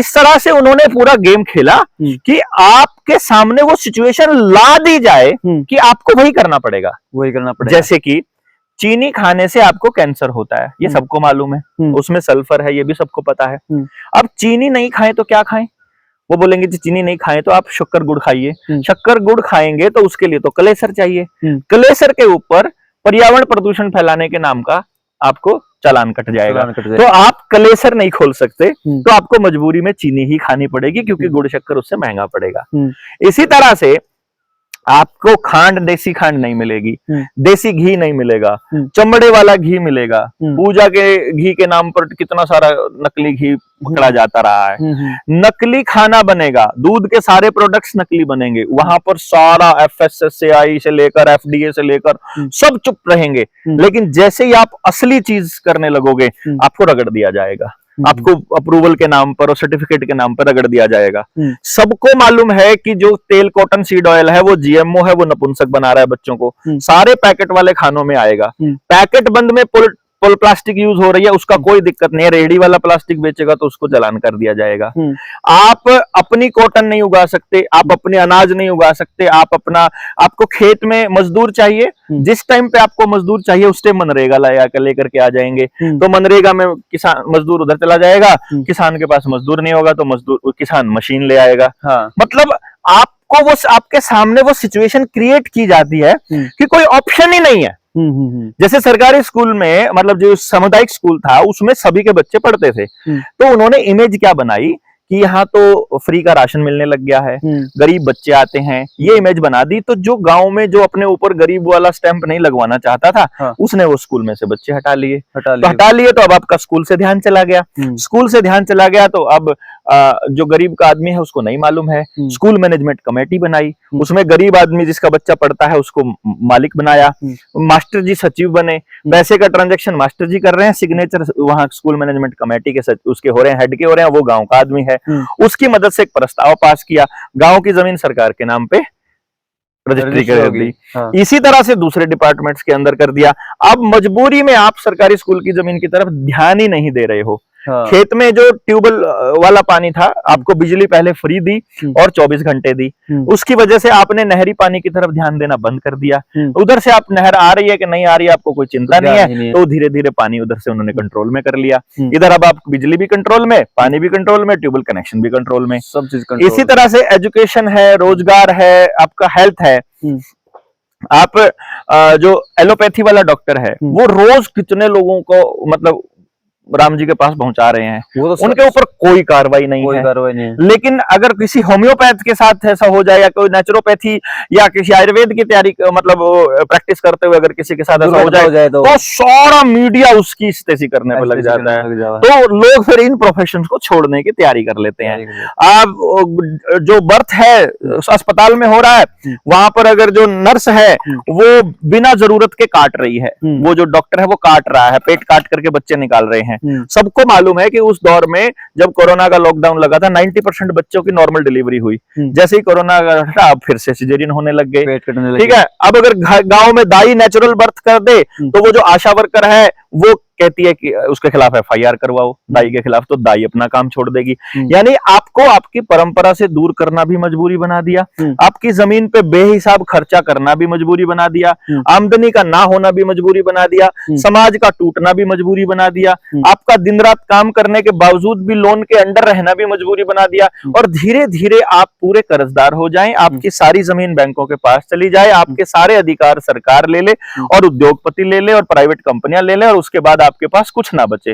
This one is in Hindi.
इस तरह से उन्होंने पूरा गेम खेला कि आपके सामने वो सिचुएशन ला दी जाए कि आपको वही करना पड़ेगा। जैसे कि चीनी खाने से आपको कैंसर होता है, ये सबको मालूम है, उसमें सल्फर है, ये भी सबको पता है। अब चीनी नहीं खाएं तो क्या खाएं? वो बोलेंगे कि चीनी नहीं खाएं तो आप शक्कर गुड़ खाइए। शक्कर गुड़ खाएंगे तो उसके लिए तो कलेसर चाहिए। कलेसर के ऊपर पर्यावरण प्रदूषण फैलाने के नाम का आपको चालान कट जाएगा। तो आप कलेसर नहीं खोल सकते, तो आपको मजबूरी में चीनी ही खानी पड़ेगी, क्योंकि गुड़ शक्कर उससे महंगा पड़ेगा। इसी तरह से आपको खांड, देसी खांड नहीं मिलेगी, देसी घी नहीं मिलेगा, चमड़े वाला घी मिलेगा। पूजा के घी के नाम पर कितना सारा नकली घी पकड़ा जाता रहा है। नकली खाना बनेगा, दूध के सारे प्रोडक्ट्स नकली बनेंगे, वहां पर सारा FSSAI से लेकर FDA से लेकर सब चुप रहेंगे। लेकिन जैसे ही आप असली चीज करने लगोगे, आपको रगड़ दिया जाएगा, आपको अप्रूवल के नाम पर और सर्टिफिकेट के नाम पर रगड़ दिया जाएगा। सबको मालूम है कि जो तेल कॉटन सीड ऑयल है वो GMO है, वो नपुंसक बना रहा है बच्चों को, सारे पैकेट वाले खानों में आएगा। पैकेट बंद में पोल प्लास्टिक यूज हो रही है, उसका कोई दिक्कत नहीं है, रेहड़ी वाला प्लास्टिक बेचेगा तो उसको चालान कर दिया जाएगा। आप अपनी कॉटन नहीं उगा सकते, आप अपने अनाज नहीं उगा सकते, आपको खेत में मजदूर चाहिए, जिस टाइम पे आपको मजदूर चाहिए उस टाइम मनरेगा लेकर के आ जाएंगे, तो मनरेगा में किसान मजदूर उधर चला जाएगा, किसान के पास मजदूर नहीं होगा तो किसान मशीन ले आएगा। मतलब आपको वो आपके सामने वो सिचुएशन क्रिएट की जाती है कि कोई ऑप्शन ही नहीं है। जैसे सरकारी स्कूल में, मतलब जो सामुदायिक स्कूल था उसमें सभी के बच्चे पढ़ते थे, तो उन्होंने इमेज क्या बनाई कि यहाँ तो फ्री का राशन मिलने लग गया है, गरीब बच्चे आते हैं, ये इमेज बना दी। तो जो गांव में जो अपने ऊपर गरीब वाला स्टैंप नहीं लगवाना चाहता था, उसने वो स्कूल में से बच्चे हटा लिए। तो अब आपका स्कूल से ध्यान चला गया। स्कूल से ध्यान चला गया तो अब जो गरीब का आदमी है उसको नहीं मालूम है, स्कूल मैनेजमेंट कमेटी बनाई, उसमें गरीब आदमी जिसका बच्चा पढ़ता है उसको मालिक बनाया, मास्टर जी सचिव बने, पैसे का ट्रांजैक्शन मास्टर जी कर रहे हैं, सिग्नेचर वहां स्कूल मैनेजमेंट कमेटी के उसके हो रहे हैं, हेड के हो रहे हैं, वो गांव का आदमी है। उसकी मदद से एक प्रस्ताव पास किया, गांव की जमीन सरकार के नाम पे रजिस्ट्री कर दी। इसी तरह से दूसरे डिपार्टमेंट्स के अंदर कर दिया। अब मजबूरी में आप सरकारी स्कूल की जमीन की तरफ ध्यान ही नहीं दे रहे हो। खेत में जो ट्यूबवेल वाला पानी था, आपको बिजली पहले फ्री दी और 24 घंटे दी, उसकी वजह से आपने नहरी पानी की तरफ ध्यान देना बंद कर दिया। उधर से आप नहर आ रही है कि नहीं आ रही है आपको कोई चिंता नहीं है, तो धीरे धीरे पानी उधर से उन्होंने कंट्रोल में कर लिया। इधर अब आप बिजली भी कंट्रोल में, पानी भी कंट्रोल में, ट्यूबवेल कनेक्शन भी कंट्रोल में, सब चीज। इसी तरह से एजुकेशन है, रोजगार है, आपका हेल्थ है। आप जो एलोपैथी वाला डॉक्टर है वो रोज कितने लोगों को मतलब राम जी के पास पहुंचा रहे हैं, वो तो उनके ऊपर कोई कार्रवाई नहीं है। लेकिन अगर किसी होम्योपैथ के साथ ऐसा हो जाए, या कोई नेचुरोपैथी या किसी आयुर्वेद की तैयारी मतलब प्रैक्टिस करते हुए अगर किसी के साथ ऐसा हो जाए तो सारा मीडिया उसकी इस्तेसी करने पर लग जाता है। तो लोग फिर इन प्रोफेशंस को छोड़ने की तैयारी कर लेते हैं। अब जो बर्थ है अस्पताल में हो रहा है, वहां पर अगर जो नर्स है वो बिना जरूरत के काट रही है, वो जो डॉक्टर है वो काट रहा है, पेट काट करके बच्चे निकाल रहे हैं। सबको मालूम है कि उस दौर में जब कोरोना का लॉकडाउन लगा था 90% बच्चों की नॉर्मल डिलीवरी हुई। जैसे ही कोरोना हटा अब फिर से सिजेरियन होने लग गए। ठीक है, अब अगर गांव में दाई नेचुरल बर्थ कर दे तो वो जो आशा वर्कर है वो कहती है कि उसके खिलाफ FIR करवाओ, दाई के खिलाफ, तो दाई अपना काम छोड़ देगी। यानी आपको आपकी परंपरा से दूर करना भी मजबूरी बना दिया, आपकी जमीन पे बेहिसाब खर्चा करना भी मजबूरी बना दिया, आमदनी का ना होना भी मजबूरी बना दिया, समाज का टूटना भी मजबूरी बना दिया, आपका दिन रात काम करने के बावजूद भी लोन के अंडर रहना भी मजबूरी बना दिया, और धीरे धीरे आप पूरे कर्जदार हो जाएं, आपकी सारी जमीन बैंकों के पास चली जाए, आपके सारे अधिकार सरकार ले ले और उद्योगपति ले ले और प्राइवेट कंपनियां ले ले, और उसके बाद आपके पास कुछ ना बचे।